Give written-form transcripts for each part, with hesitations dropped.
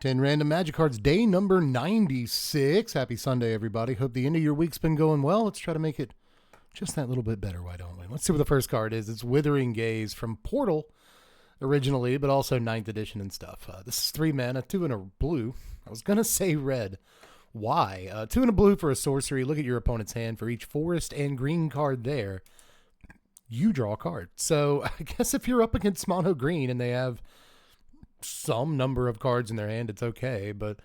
10 random magic cards, day number 96. Happy Sunday, everybody. Hope the end of your week's been going well. Let's try to make it just that little bit better, why don't we? Let's see what the first card is. It's Withering Gaze from Portal originally, but also 9th edition and stuff. This is 3 mana, 2 and a blue. I was going to say red. Why? 2 and a blue for a sorcery. Look at your opponent's hand. For each forest and green card there, you draw a card. So I guess if you're up against mono green and they have some number of cards in their hand, it's okay. But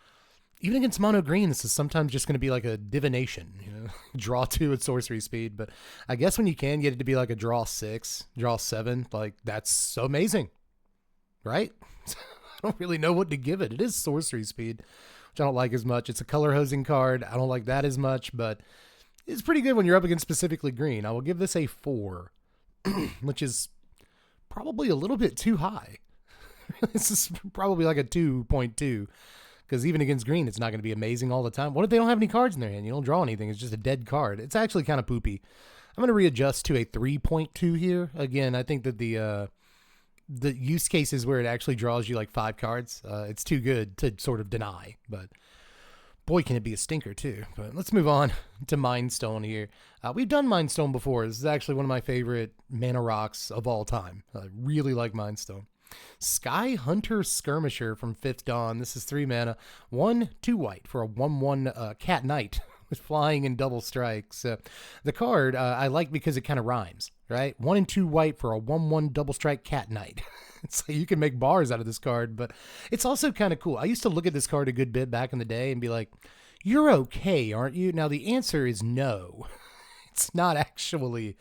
even against mono green, this is sometimes just going to be like a divination, draw 2 at sorcery speed. But I guess when you can get it to be like a draw 6, draw 7, like that's so amazing, right? I don't really know what to give it. It is sorcery speed, which I don't like as much. It's a color hosing card. I don't like that as much, but it's pretty good when you're up against specifically green. I will give this a 4, which is probably a little bit too high. This is probably like a 2.2, because even against green, it's not going to be amazing all the time. What if they don't have any cards in their hand? You don't draw anything. It's just a dead card. It's actually kind of poopy. I'm going to readjust to a 3.2 here. Again, I think that the use cases where it actually draws you like 5 cards, it's too good to sort of deny. But boy, can it be a stinker too. But let's move on to Mind Stone here. We've done Mind Stone before. This is actually one of my favorite mana rocks of all time. I really like Mind Stone. Sky Hunter Skirmisher from 5th Dawn. This is 3 mana, 1, 2 white for a 1/1 cat knight with flying and double strikes. The card I like because it kind of rhymes, right? 1 and 2 white for a 1/1 double strike cat knight. So you can make bars out of this card, but it's also kind of cool. I used to look at this card a good bit back in the day and be like, you're okay, aren't you? Now the answer is no. It's not actually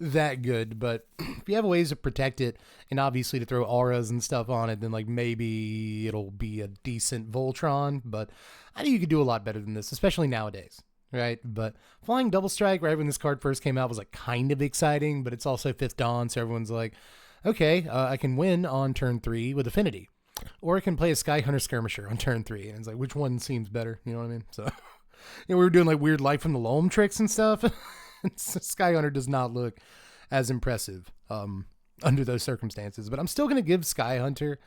that good, but if you have ways to protect it and obviously to throw auras and stuff on it, then like maybe it'll be a decent Voltron. But I think you could do a lot better than this, especially nowadays, right? But flying double strike right when this card first came out was like kind of exciting, but it's also 5th Dawn, so everyone's like, okay, I can win on turn 3 with Affinity, or I can play a Sky Hunter Skirmisher on turn 3, and it's like, which one seems better? You know what I mean? So we were doing like weird Light from the Loam tricks and stuff. Sky Hunter does not look as impressive under those circumstances, but I'm still going to give Sky Hunter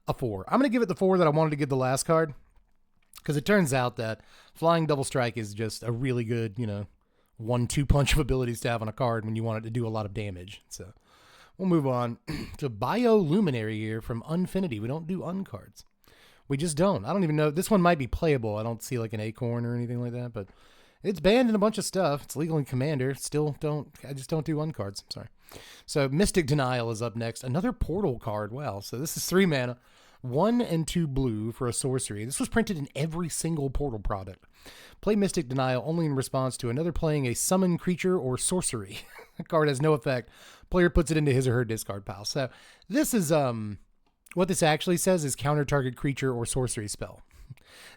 a 4. I'm going to give it the 4 that I wanted to give the last card, because it turns out that flying double strike is just a really good, 1-2 punch of abilities to have on a card when you want it to do a lot of damage. So we'll move on to Bioluminary here from Unfinity. We don't do uncards. We just don't. I don't even know. This one might be playable. I don't see like an acorn or anything like that, but it's banned in a bunch of stuff. It's legal in Commander. I just don't do uncards. I'm sorry. So Mystic Denial is up next. Another Portal card. Wow. So this is 3 mana, 1 and 2 blue for a sorcery. This was printed in every single Portal product. Play Mystic Denial only in response to another playing a summon creature or sorcery. The card has no effect. Player puts it into his or her discard pile. So this is, what this actually says is counter target creature or sorcery spell.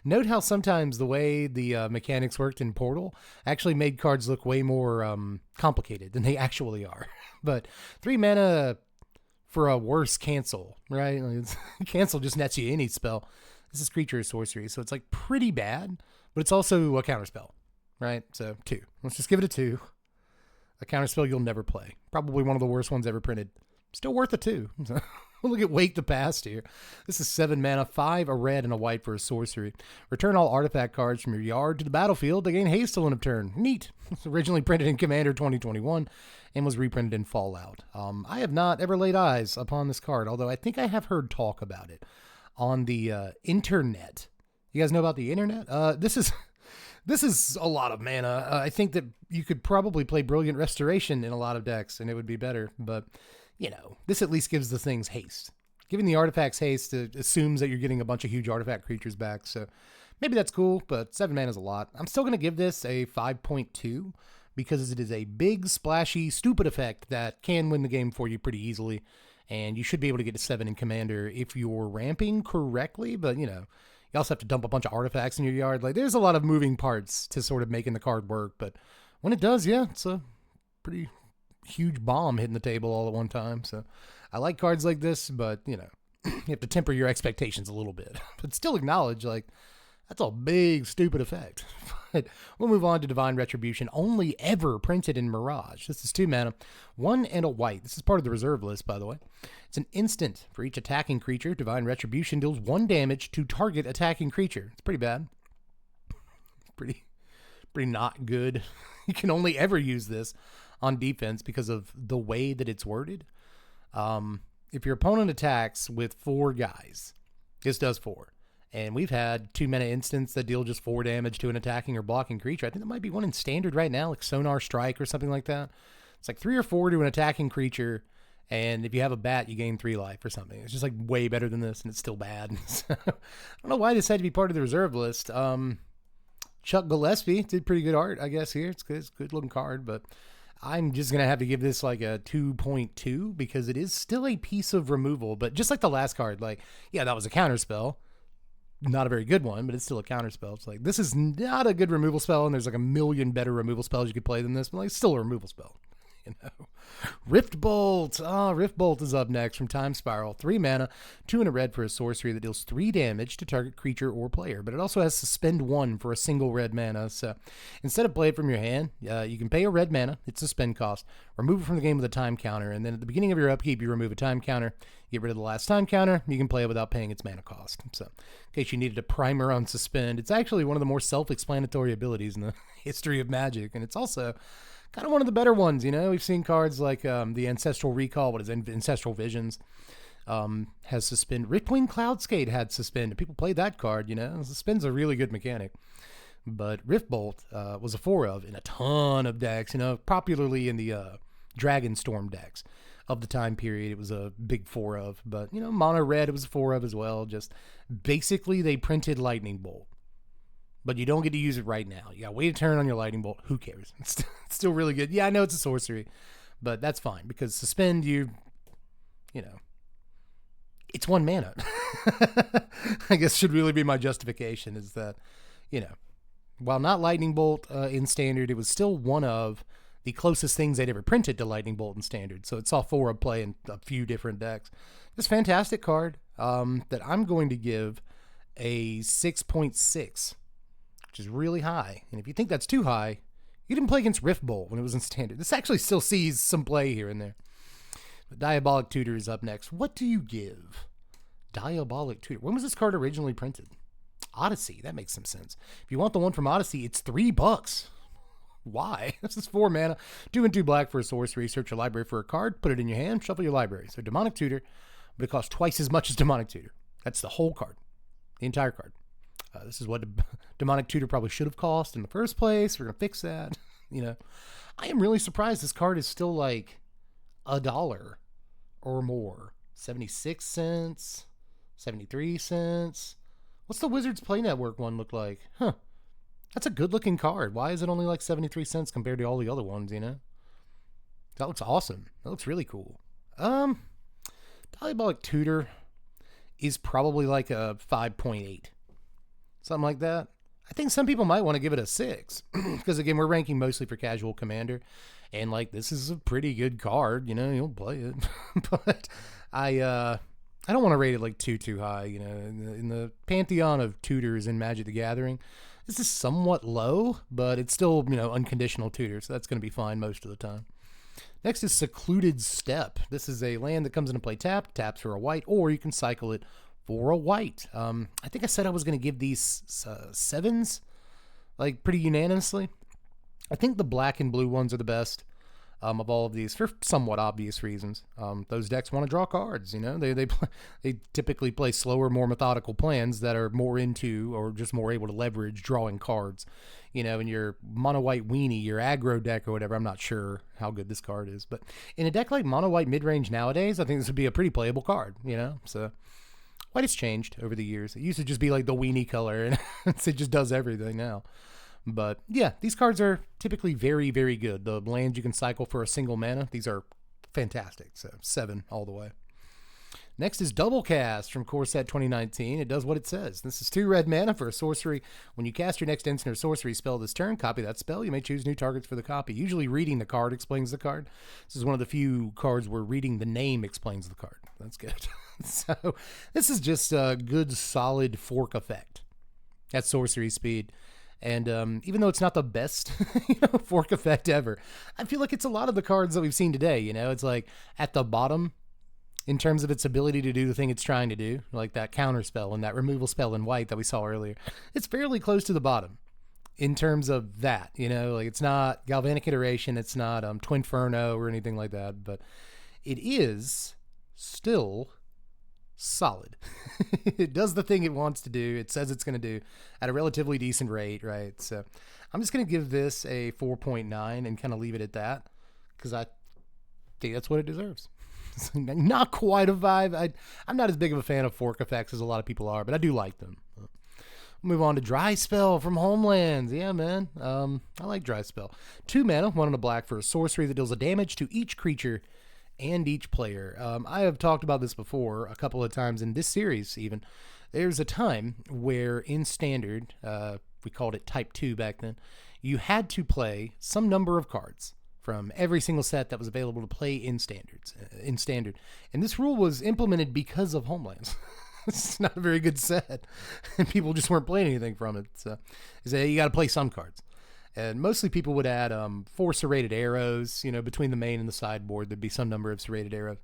Note how sometimes the way the mechanics worked in Portal actually made cards look way more complicated than they actually are. But 3 mana for a worse cancel, right? Cancel just nets you any spell. This is creature or sorcery, so it's like pretty bad, but it's also a counter spell, right? So 2. Let's just give it a 2. A counter spell you'll never play. Probably one of the worst ones ever printed. Still worth a 2. We'll look at Wake the Past here. This is 7 mana, 5, a red, and a white for a sorcery. Return all artifact cards from your yard to the battlefield to gain haste till end of turn. Neat. It was originally printed in Commander 2021 and was reprinted in Fallout. I have not ever laid eyes upon this card, although I think I have heard talk about it on the internet. You guys know about the internet? This is a lot of mana. I think that you could probably play Brilliant Restoration in a lot of decks and it would be better, but this at least gives the things haste. Giving the artifacts haste assumes that you're getting a bunch of huge artifact creatures back, so maybe that's cool, but 7 mana is a lot. I'm still going to give this a 5.2 because it is a big, splashy, stupid effect that can win the game for you pretty easily, and you should be able to get to 7 in Commander if you're ramping correctly, but, you also have to dump a bunch of artifacts in your yard. Like, there's a lot of moving parts to sort of making the card work, but when it does, yeah, it's a pretty huge bomb hitting the table all at one time. So I like cards like this, but you have to temper your expectations a little bit, but still acknowledge like That's a big, stupid effect. But we'll move on to Divine Retribution, only ever printed in Mirage. This is 2 mana, 1 and a white. This is part of the reserve list, by the way. It's an instant. For each attacking creature, Divine Retribution deals 1 damage to target attacking creature. It's pretty bad. Pretty not good. You can only ever use this on defense because of the way that it's worded. If your opponent attacks with 4 guys, this does 4. And we've had 2 mana instants that deal just 4 damage to an attacking or blocking creature. I think there might be one in standard right now, like Sonar Strike or something like that. It's like 3 or 4 to an attacking creature, and if you have a bat, you gain 3 life or something. It's just like way better than this, and it's still bad. So, I don't know why this had to be part of the reserve list. Chuck Gillespie did pretty good art, I guess, here. It's a good looking card, but I'm just going to have to give this like a 2.2 because it is still a piece of removal. But just like the last card, like, yeah, that was a counter spell. Not a very good one, but it's still a counter spell. It's like, this is not a good removal spell, and there's like a million better removal spells you could play than this, but like, it's still a removal spell. You know, Rift Bolt. Rift Bolt is up next from Time Spiral. 3 mana, 2 and a red for a sorcery that deals 3 damage to target creature or player, but it also has Suspend 1 for a single red mana. So instead of play it from your hand, you can pay a red mana. It's a spend cost. Remove it from the game with a time counter, and then at the beginning of your upkeep, you remove a time counter. Get rid of the last time counter. You can play it without paying its mana cost. So in case you needed a primer on Suspend, it's actually one of the more self-explanatory abilities in the history of Magic, and it's also kind of one of the better ones. You know, we've seen cards like the Ancestral Recall, what is it, Ancestral Visions, has Suspend. Riftwing Cloudskate had Suspend. People played that card, you know. Suspend's a really good mechanic. But Rift Bolt was a 4 of in a ton of decks, you know, popularly in the Dragonstorm decks of the time period. It was a big 4 of. But, you know, Mono Red, it was a 4 of as well. Just basically they printed Lightning Bolt. But you don't get to use it right now. You got to wait a turn on your Lightning Bolt. Who cares? It's still really good. Yeah, I know it's a sorcery, but that's fine because Suspend, you know, it's 1 mana. I guess should really be my justification is that, you know, while not Lightning Bolt in Standard, it was still one of the closest things they'd ever printed to Lightning Bolt in Standard. So it saw 4 of play in a few different decks. This fantastic card that I'm going to give a 6.6. Which is really high. And if you think that's too high, you didn't play against Rift Bolt when it was in Standard. This actually still sees some play here and there. But Diabolic Tutor is up next. What do you give Diabolic Tutor? When was this card originally printed? Odyssey. That makes some sense. If you want the one from Odyssey, it's $3. Why? This is 4 mana. 2 and 2 black for a sorcery. Search your library for a card. Put it in your hand. Shuffle your library. So Demonic Tutor, but it costs twice as much as Demonic Tutor. That's the whole card. The entire card. This is what Demonic Tutor probably should have cost in the first place. We're going to fix that. You know, I am really surprised this card is still like $1 or more. 76 cents, 73 cents. What's the Wizards Play Network one look like? Huh. That's a good looking card. Why is it only like 73 cents compared to all the other ones, you know? That looks awesome. That looks really cool. Diabolic Tutor is probably like a 5.8. Something like that. I think some people might want to give it a 6 because again, we're ranking mostly for casual commander, and like this is a pretty good card. You know, you'll play it, but I don't want to rate it like too high. You know, in the pantheon of tutors in Magic the Gathering, this is somewhat low, but it's still, you know, unconditional tutor, so that's going to be fine most of the time. Next is Secluded Steppe. This is a land that comes into play taps for a white, or you can cycle it for a white. I think I said I was going to give these 7s, like pretty unanimously. I think the black and blue ones are the best of all of these for somewhat obvious reasons. Those decks want to draw cards, you know. They typically play slower, more methodical plans that are more into or just more able to leverage drawing cards. You know, in your mono white weenie, your aggro deck or whatever, I'm not sure how good this card is, but in a deck like mono white mid-range nowadays, I think this would be a pretty playable card, you know. So white has changed over the years. It used to just be like the weenie color, and it just does everything now. But yeah, these cards are typically very, very good. The lands you can cycle for a single mana, these are fantastic. So 7 all the way. Next is Double Cast from Core Set 2019. It does what it says. This is 2 red mana for a sorcery. When you cast your next instant or sorcery spell this turn, copy that spell. You may choose new targets for the copy. Usually reading the card explains the card. This is one of the few cards where reading the name explains the card. That's good. So this is just a good, solid fork effect. at sorcery speed. And even though it's not the best fork effect ever, I feel like it's a lot of the cards that we've seen today. It's like at the bottom in terms of its ability to do the thing it's trying to do, like that counter spell and that removal spell in white that we saw earlier. It's fairly close to the bottom in terms of that. Like it's not Galvanic Iteration, it's not Twinferno or anything like that, but it is still solid. It does the thing it wants to do. It says it's going to do at a relatively decent rate, right? So I'm just going to give this a 4.9 and kind of leave it at that because I think that's what it deserves. Not quite a 5. I'm not as big of a fan of fork effects as a lot of people are, but I do like them. Move on to Dry Spell from Homelands. Yeah, man. I like Dry Spell. 2 mana, 1 and a black for a sorcery that deals a damage to each creature and each player. I have talked about this before a couple of times in this series even. There's a time where in Standard, we called it Type 2 back then, you had to play some number of cards from every single set that was available to play in Standard. And this rule was implemented because of Homelands. It's not a very good set, and people just weren't playing anything from it. So you got to play some cards. And mostly people would add 4 serrated arrows, between the main and the sideboard. There'd be some number of serrated arrows.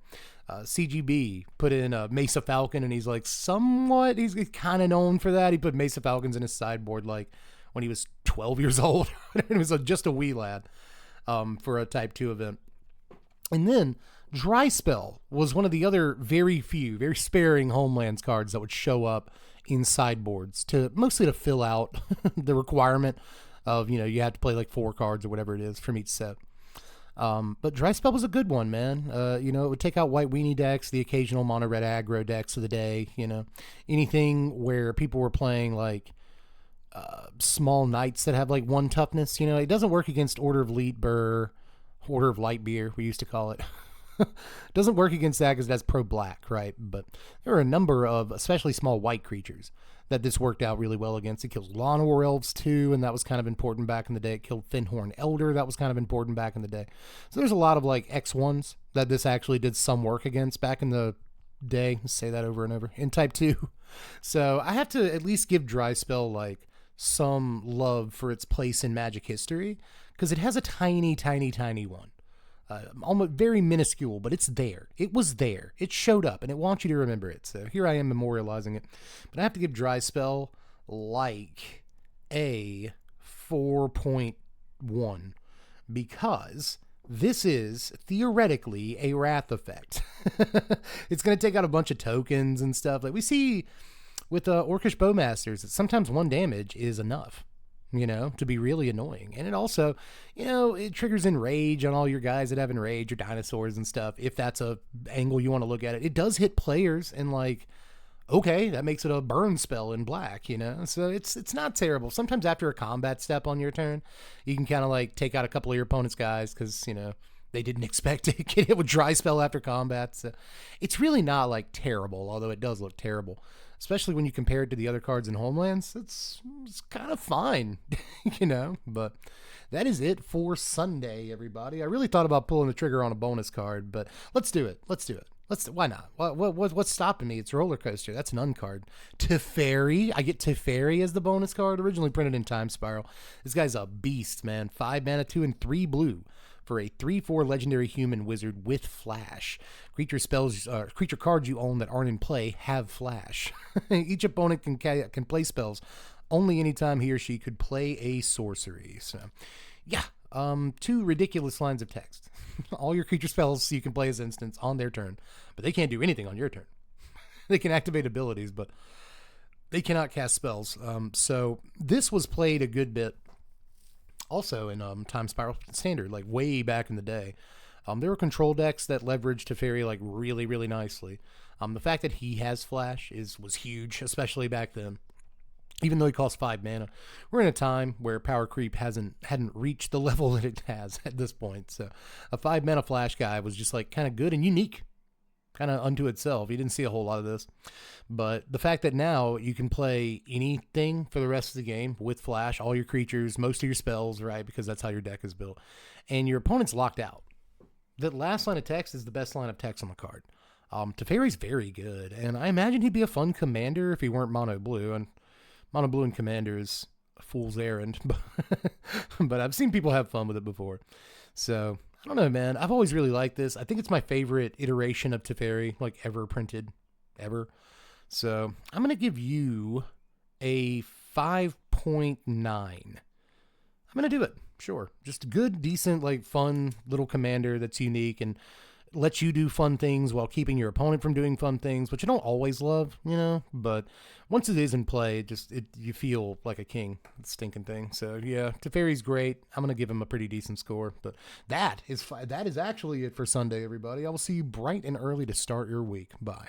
CGB put in a Mesa Falcon, and he's like he's kind of known for that. He put Mesa Falcons in his sideboard like when he was 12 years old. It was just a wee lad for a Type 2 event. And then Dry Spell was one of the other very sparing Homelands cards that would show up in sideboards mostly to fill out the requirement of, you have to play like 4 cards or whatever it is from each set. But Dry Spell was a good one, man. It would take out white weenie decks, the occasional mono red aggro decks of the day, anything where people were playing like small knights that have like 1 toughness. It doesn't work against Order of Light Beer, we used to call it. Doesn't work against that because that's pro black, right? But there are a number of especially small white creatures that this worked out really well against. It kills Lawnmower Elves too, and that was kind of important back in the day. It killed Finhorn Elder, that was kind of important back in the day. So there's a lot of like X1s that this actually did some work against back in the day. Let's say that over and over in Type 2. So I have to at least give Dry Spell like some love for its place in Magic history because it has a tiny one. Almost very minuscule, but it's there. It was there. It showed up, and it wants you to remember it. So here I am memorializing it. But I have to give Dry Spell like a 4.1 because this is theoretically a Wrath effect. It's going to take out a bunch of tokens and stuff. Like we see with Orcish Bowmasters, that sometimes 1 damage is enough. To be really annoying. And it also, it triggers Enrage on all your guys that have Enrage or dinosaurs and stuff. If that's a angle you want to look at it, it does hit players and like, okay, that makes it a burn spell in black, So it's not terrible. Sometimes after a combat step on your turn, you can kind of like take out a couple of your opponent's guys because, they didn't expect to get hit with Dry Spell after combat. So it's really not like terrible, although it does look terrible. Especially when you compare it to the other cards in Homelands, it's kind of fine, But that is it for Sunday, everybody. I really thought about pulling the trigger on a bonus card, but let's do it. Why not? What's stopping me? It's Roller Coaster. That's an uncard. Teferi. I get Teferi as the bonus card, originally printed in Time Spiral. This guy's a beast, man. 5 mana, 2 and 3 blue. For a 3/4 legendary human wizard with flash. Creature cards you own that aren't in play have flash. Each opponent can play spells only anytime he or she could play a sorcery. So, yeah, 2 ridiculous lines of text. All your creature spells you can play as instants on their turn, but they can't do anything on your turn. They can activate abilities, but they cannot cast spells. So this was played a good bit. Also in Time Spiral Standard, like way back in the day. There were control decks that leveraged Teferi like really, really nicely. The fact that he has flash was huge, especially back then. Even though he costs 5 mana, we're in a time where power creep hadn't reached the level that it has at this point. So a 5 mana flash guy was just like kind of good and unique, kind of unto itself. You didn't see a whole lot of this. But the fact that now you can play anything for the rest of the game with flash, all your creatures, most of your spells, right? Because that's how your deck is built. And your opponent's locked out. That last line of text is the best line of text on the card. Teferi's very good. And I imagine he'd be a fun commander if he weren't mono blue. And Mono blue and commander is a fool's errand, but I've seen people have fun with it before. So I don't know, man. I've always really liked this. I think it's my favorite iteration of Teferi, like ever printed, ever. So I'm gonna give you a 5.9. I'm gonna do it. Sure. Just a good, decent, like fun little commander that's unique and lets you do fun things while keeping your opponent from doing fun things, which you don't always love, you know, but once it is in play, you feel like a king, stinking thing. So yeah, Teferi's great. I'm going to give him a pretty decent score, but that is actually it for Sunday, everybody. I will see you bright and early to start your week. Bye.